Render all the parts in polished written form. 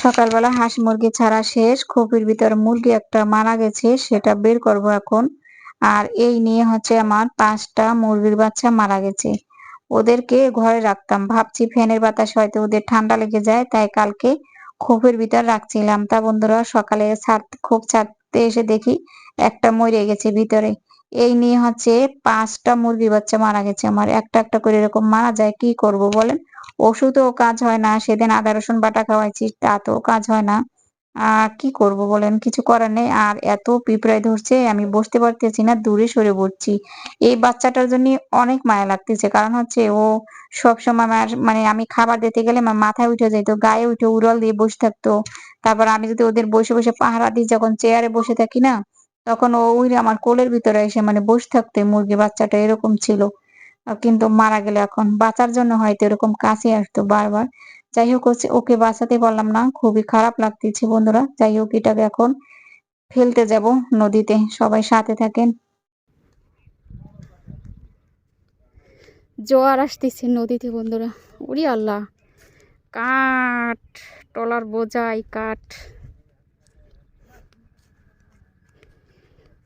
সকালবেলা হাঁস মুরগি ছাড়া শেষ, খোপের ভিতর মুরগি একটা মারা গেছে, সেটা বের করব এখন। আর এই নিয়ে আমার 5টা মুরগির বাচ্চা মারা গেছে। ওদেরকে ঘরে রাখতাম, ভাবছি ফ্যানের বাতাস হয়তো ওদের ঠান্ডা লেগে যায়, তাই কালকে খোপের ভিতর রাখছিলাম। তা বন্ধুরা, সকালে খোপ ছাড়তে এসে দেখি একটা মরে গেছে ভিতরে। এই নিয়ে 5টা মুরগি বাচ্চা মারা গেছে আমার। একটা একটা করে এরকম মারা যায়, কি করব বলেন? ওষুধও কাজ হয় না, সেদিন আদা রসুন বাটা খাওয়াইছি, তাতেও কাজ হয় না। কি করব বলেন? কিছু করার নেই। আর এত পিঁপড়ায় ধরছে, আমি বসতে পারতেছি না, দূরে সরে পড়ছি। এই বাচ্চাটার জন্য অনেক মায়া লাগতেছে, কারণ ও সবসময় মানে আমি খাবার দিতে গেলে আমার মাথায় উঠে যেত, গায়ে উঠে উড়াল দিয়ে বসে থাকতো। তারপর আমি যদি ওদের বসে বসে পাহারা দিই, যখন চেয়ারে বসে থাকি না, তখন ও উইরে আমার কোলের ভিতরে এসে মানে বসে থাকতো। এই মুরগি বাচ্চাটা এরকম ছিল। কিন্তু মারা গেল। এখন বাঁচার জন্য হয়তো এরকম কাছে আসতো বারবার। যাই হোক, ওকে বাঁচাতে পারলাম না, খুবই খারাপ লাগতেছে বন্ধুরা। যাই হোক, এটাকে এখন ফেলতে যাব নদীতে। সবাই সাথে থাকেন। জোয়ার আসতেছে নদীতে বন্ধুরা। উড়ি আল্লাহ, কাঠ, টলার বোঝাই কাঠ।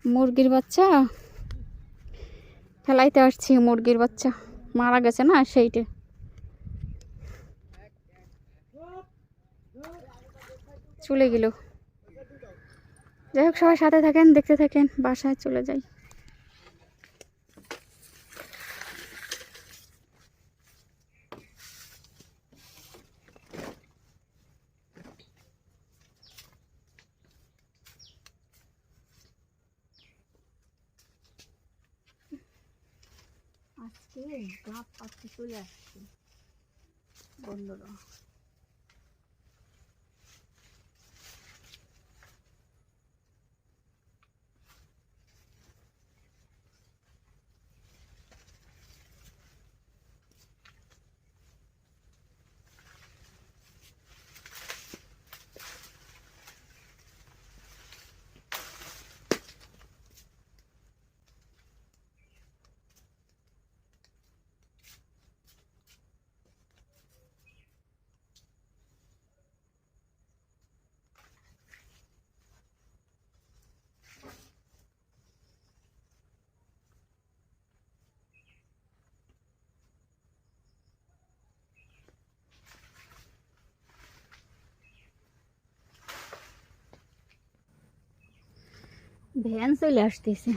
মুরগির বাচ্চা ফেলাইতে আসছি, মুরগির বাচ্চা মারা গেছে না, সেইটা। চলে গেল। যাই হোক, সবাই সাথে থাকেন, দেখতে থাকেন, বাসায় চলে যাই। আজকে গাপ পাখি চলে আসছে বন্ধুরা। ভ্যান চলে আসতেছে।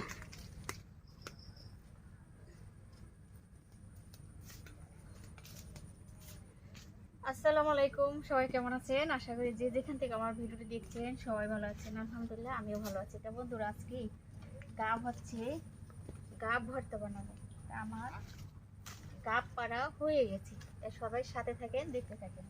আসসালামু আলাইকুম, সবাই কেমন আছেন? আশা করি যে যেখান থেকে আমার ভিডিওটি দেখছেন সবাই ভালো আছেন। আলহামদুলিল্লাহ, আমিও ভালো আছি। তা বন্ধুরা, আজকে গাব ভর্তা বানাবো। আমার গাব পাড়া হয়ে গেছে, সবাই সাথে থাকেন, দেখতে থাকেন।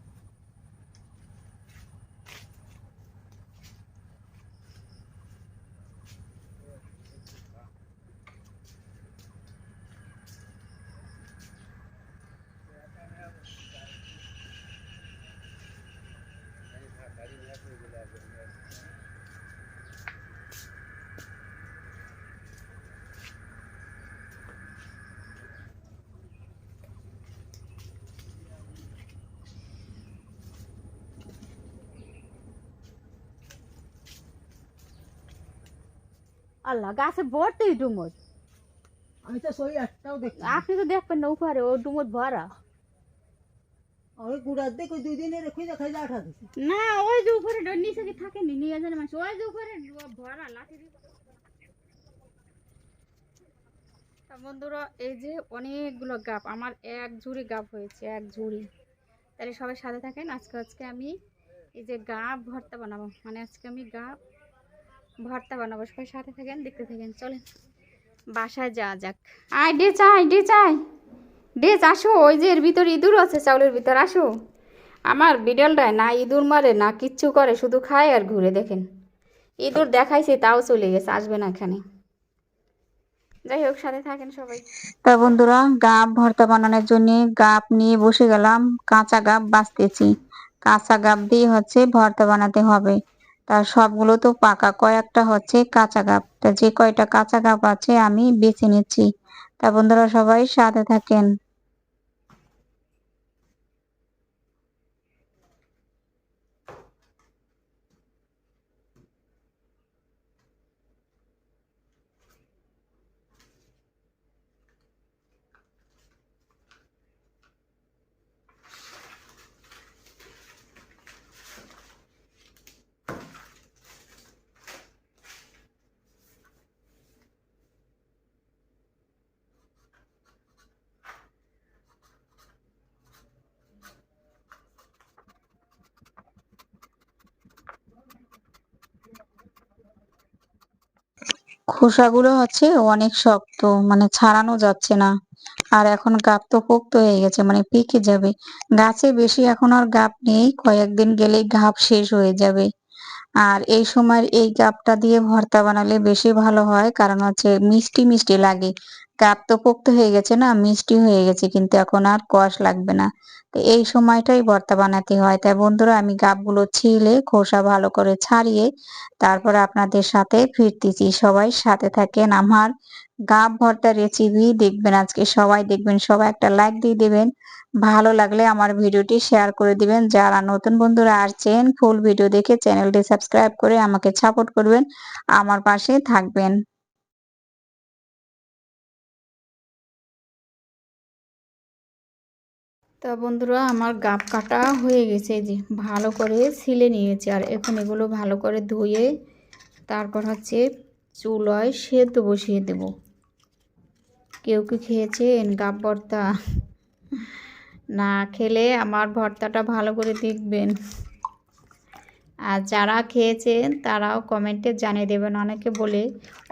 আল্লাহ, গাছে ভর্তি ডুমুর। আমি তো সই একটাও দেখি আপনি তো দেখবেন না, উপরে ও ডুমুর ভরা। ওই গুড়ার দেখ ওই 2 দিনের খুঁজে খাইলে আঠা দিছি না, ওই যে উপরে নিচে কি থাকেনি, নিয়ে যান মানুষ, ওই যে উপরে ভরা লাঠি দিয়ে। তা বন্ধুরা, এই যে অনেকগুলো গাব, আমার এক ঝুড়ি গাব হয়েছে, এক ঝুড়ি। তাহলে সবাই সাথে থাকেন। আজকে আমি এই যে গাব ভর্তা বানাবো, মানে আজকে আমি গাব ভর্তা বানাবো। সবাই সাথে থাকেন, দেখতে থাকেন, চলেন বাসায় যাওয়া যাক। আয় ডেচ আসো, ওই যে এর ভিতর ইঁদুর আছে, চাউলের ভিতর আসো। আমার বিড়ালটায় না ইঁদুর মারে না কিচ্ছু করে, শুধু খায় আর ঘুরে। দেখেন, ইঁদুর দেখাইছে তাও চলে গেছে, আসবে না এখানে। যাই হোক, সাথে থাকেন সবাই। তা বন্ধুরা, গাব ভর্তা বানানোর জন্য গাব নিয়ে বসে গেলাম। কাঁচা গাব বাছতেছি। কাঁচা গাব দিয়ে ভর্তা বানাতে হবে। তার সবগুলো তো পাকা, কয়েকটা কাঁচা গাব। তা যে কয়টা কাঁচা গাব আছে আমি বেছে নিচ্ছি। তা বন্ধুরা, সবাই সাথে থাকেন। খোসাগুলো হচ্ছে অনেক শক্ত, মানে ছাড়ানো যাচ্ছে না। আর এখন গাব তো পোক্ত হয়ে গেছে, মানে পেকে যাবে। গাছে বেশি এখন আর গাব নেই, কয়েকদিন গেলেই গাব শেষ হয়ে যাবে। আর এই সময় এই গাবটা দিয়ে ভর্তা বানালে বেশি ভালো হয়, কারণ হচ্ছে মিষ্টি মিষ্টি লাগে। গাব তো পোক্ত হয়ে গেছে না, মিষ্টি হয়ে গেছে, কিন্তু এখন আর কষ লাগবে না। তো এই সময়টাই ভর্তা বানাতে হয়। তাই বন্ধুরা, আমি গাবগুলো ছিলে খোসা ভালো করে ছাড়িয়ে তারপরে আপনাদের সাথে ফিরতেছি। সবাই সাথে থাকেন। আমার গাব ভর্তা রেসিপি দেখবেন আজকে, সবাই দেখবেন, সবাই একটা লাইক দিয়ে দেবেন। ভালো লাগলে আমার ভিডিওটি শেয়ার করে দিবেন। যারা নতুন বন্ধুরা আসছেন, ফুল ভিডিও দেখে চ্যানেলটি সাবস্ক্রাইব করে আমাকে সাপোর্ট করবেন, আমার পাশে থাকবেন। তা বন্ধুরা, আমার গাব কাটা হয়ে গেছে, এই যে ভালো করে ছিলে নিয়েছি। আর এখন এগুলো ভালো করে ধুয়ে তারপর হচ্ছে চুলায় সেদ্ধ বসিয়ে দেব। কেউ কি খেয়েছেন গাব ভর্তা? না খেলে আমার ভর্তাটা ভালো করে দেখবেন। আর যারা খেয়েছেন তারাও কমেন্টে জানিয়ে দেবেন।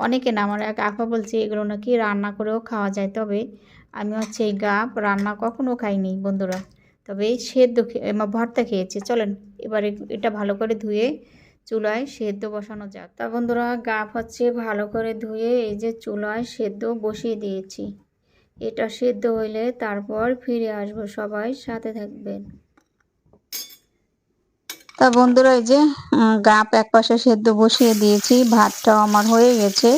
অনেকে না, আমার এক আপা বলছে এগুলো নাকি রান্না করেও খাওয়া যায়। তবে আমি হচ্ছে এই গাব রান্না কখনো খাইনি বন্ধুরা, তবে সেদ্ধ ভর্তা খেয়েছি। চলেন এবারে এটা ভালো করে ধুয়ে চুলায় সেদ্ধ বসানো যাক। তা বন্ধুরা, গাব হচ্ছে ভালো করে ধুয়ে এই যে চুলায় সেদ্ধ বসিয়ে দিয়েছি। এটা সেদ্ধ হইলে তারপর ফিরে আসবো, সবাই সাথে থাকবেন। তা বন্ধুরা, এই যে গাব এক পাশে সেদ্ধ বসিয়ে দিয়েছি, ভাতটাও আমার হয়ে গেছে।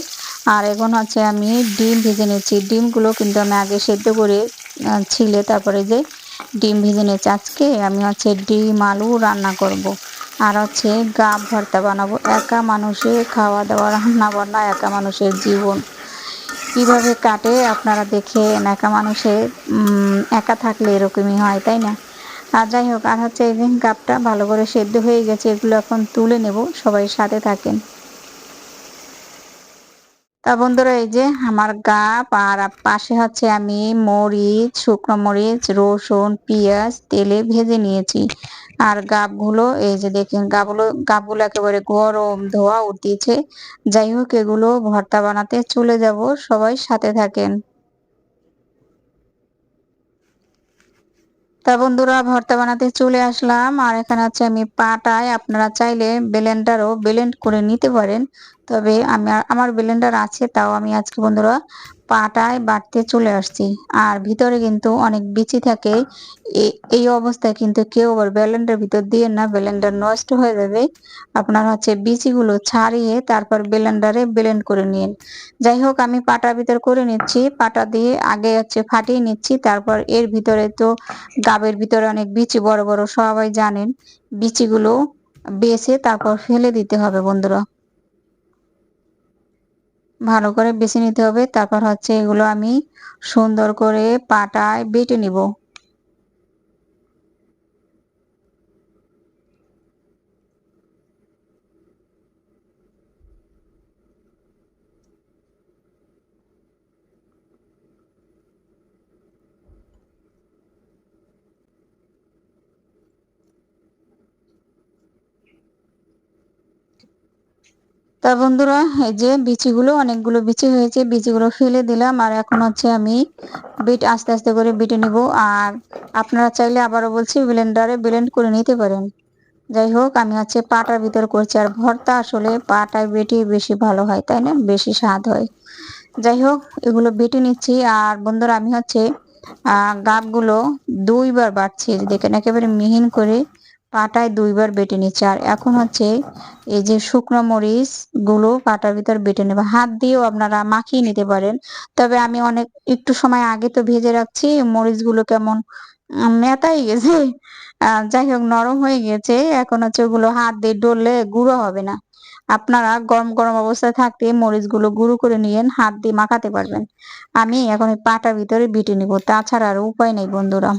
আর এখন হচ্ছে আমি ডিম ভেজে নিচ্ছি। ডিমগুলো কিন্তু আমি আগে সেদ্ধ করে ছিলে তারপরে যে ডিম ভেজে নিচ্ছি। আজকে আমি হচ্ছে ডিম আলু রান্না করব। আর হচ্ছে গাব ভর্তা বানাবো। একা মানুষের খাওয়া দাওয়া, রান্না বান্না, একা মানুষের জীবন কিভাবে কাটে আপনারা দেখেন। একা মানুষের একা থাকলে এরকমই হয়, তাই না? আর যাই হোক, আর হচ্ছে এই যে গাবটা ভালো করে সেদ্ধ হয়ে গেছে, এগুলো এখন তুলে নেব। সবাই সাথে থাকেন। তা বন্ধুরা, এই যে আমার গাব, আর পাশে হচ্ছে আমি মরিচ, শুকনো মরিচ, রসুন, পেঁয়াজ তেলে ভেজে নিয়েছি। আর গাবগুলো এই যে দেখেন, গাবগুলো একেবারে গরম, ধোয়া উঠিয়েছে। যাই হোক, এগুলো ভর্তা বানাতে চলে যাব, সবাই সাথে থাকেন। তা বন্ধুরা, ভর্তা বানাতে চলে আসলাম। আর এখানে হচ্ছে আমি পাটায়, আপনারা চাইলে ব্লেন্ডারও ব্লেন্ড করে নিতে পারেন। তবে আমার ব্লেন্ডার আছে, তাও আমি আজকে বন্ধুরা পাটায় বাটতে চলে আসছি। আর ভিতরে কিন্তু অনেক বিচি থাকে। এই অবস্থায় কিন্তু কেউ আবার ব্লেন্ডার ভিতর দিয়ে না, ব্লেন্ডার নষ্ট হয়ে যাবে। আপনার হচ্ছে বিচিগুলো ছাড়িয়ে তারপর ব্লেন্ডারে ব্লেন্ড করে নিন। যাই হোক, আমি পাটার ভিতর করে নিচ্ছি। পাটা দিয়ে আগে হচ্ছে ফাটিয়ে নিচ্ছি, তারপর এর ভিতরে তো গাবের ভিতরে অনেক বিচি, বড় বড়, সবাই জানেন। বিচিগুলো বেছে তারপর ফেলে দিতে হবে বন্ধুরা। ভালো করে বেছে নিতে হবে, তারপর হচ্ছে এগুলো আমি সুন্দর করে পাটায় বেটে নিব। তা বন্ধুরা, এই যে বিচিগুলো, অনেকগুলো বিচি হয়েছে, বিচিগুলো ফেলে দিলাম। আর এখন হচ্ছে আমি আস্তে আস্তে করে বেটে নিব। আর আপনারা চাইলে, আবারও বলছি, ব্লেন্ডারে ব্লেন্ড করে নিতে পারেন। যাই হোক, আমি হচ্ছে পাটার ভিতর করছি। আর ভর্তা আসলে পাটায় বেটে বেশি ভালো হয়, তাই না? বেশি স্বাদ হয়। যাই হোক, এগুলো বেটে নিচ্ছি। আর বন্ধুরা, আমি হচ্ছে গাবগুলো দুইবার বাটছি, দেখেন একেবারে মিহিন করে পাটায় দুইবার বেটে নিচ্ছি। আর এখন হচ্ছে এই যে শুকনো মরিচ গুলো পাটার ভিতর বেটে নেব। হাত দিয়েও আপনারা মাখিয়ে নিতে পারেন, তবে আমি একটু সময় আগে তো ভেজে রাখছি, মরিচগুলো কেমন নেতাই গেছে। যাই হোক, নরম হয়ে গেছে। এখন হচ্ছে ওগুলো হাত দিয়ে ডললে গুঁড়ো হবে না। আপনারা গরম গরম অবস্থায় থাকতে মরিচগুলো গুঁড়ো করে নিয়েন, হাত দিয়ে মাখাতে পারবেন। আমি এখন এই পাটার ভিতরে বেটে নিব, তাছাড়া আর উপায় নেই বন্ধুরা।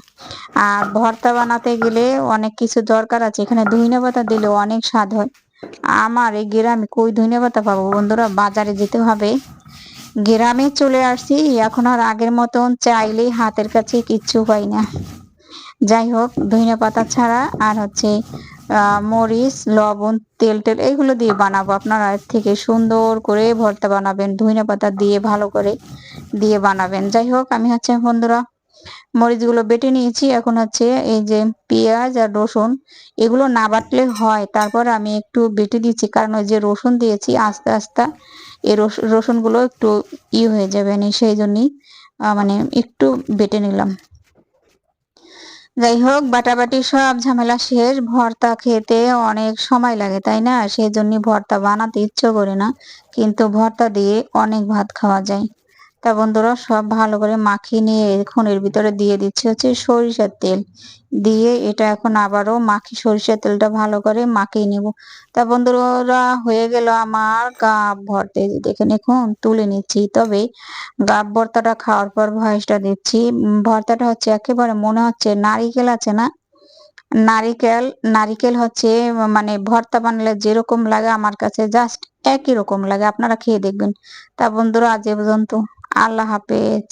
আর ভর্তা বানাতে গেলে অনেক কিছু দরকার আছে। এখানে ধনিয়া পাতা দিলেও অনেক স্বাদ হয়। আমার এই গ্রামে কই ধনিয়া পাতা পাবো বন্ধুরা, বাজারে যেতে হবে। গ্রামে চলে আসছি, এখন আর আগের মতন চাইলেই হাতের কাছে কিচ্ছু পাই না। যাই হোক, ধনিয়া পাতা ছাড়া আর হচ্ছে মরিচ, লবণ, তেল টেল এইগুলো দিয়ে বানাবো। আপনারা এর থেকে সুন্দর করে ভর্তা বানাবেন, ধনিয়া পাতা দিয়ে ভালো করে দিয়ে বানাবেন। যাই হোক, আমি হচ্ছে বন্ধুরা মরিচগুলো বেটে নিয়েছি। এখন হচ্ছে এই যে পেঁয়াজ আর রসুন, এগুলো না বাটলে হয়, তারপর আমি একটু বেটে দিচ্ছি, কারণ ওই যে রসুন দিয়েছি আস্তে আস্তে এই রসুনগুলো একটু হয়ে যাবে, সেই জন্যই মানে একটু বেটে নিলাম। যাই হোক, বাটাবাটি সব ঝামেলা শেষ। ভর্তা খেতে অনেক সময় লাগে, তাই না? সেই জন্য ভর্তা বানাতে ইচ্ছে করে না, কিন্তু ভর্তা দিয়ে অনেক ভাত খাওয়া যায়। তা বন্ধুরা, সব ভালো করে মাখিয়ে নিয়ে এখন এর ভিতরে দিয়ে দিচ্ছি হচ্ছে সরিষার তেল। দিয়ে এটা এখন আবারও সরিষার তেলটা ভালো করে মাখিয়ে নিব। তা বন্ধুরা, হয়ে গেল আমার গাব ভর্তা। এই যে দেখেন, এখন তুলে নিচ্ছি। তবে গাব ভর্তাটা খাওয়ার পর ভয়েসটা দিচ্ছি। ভর্তাটা হচ্ছে একেবারে মনে হচ্ছে নারিকেল আছে না, নারিকেল নারিকেল হচ্ছে, মানে ভর্তা বানালে যেরকম লাগে আমার কাছে জাস্ট একই রকম লাগে। আপনারা খেয়ে দেখবেন। তা বন্ধুরা, আজ এ পর্যন্ত। আল্লাহ হাফেজ।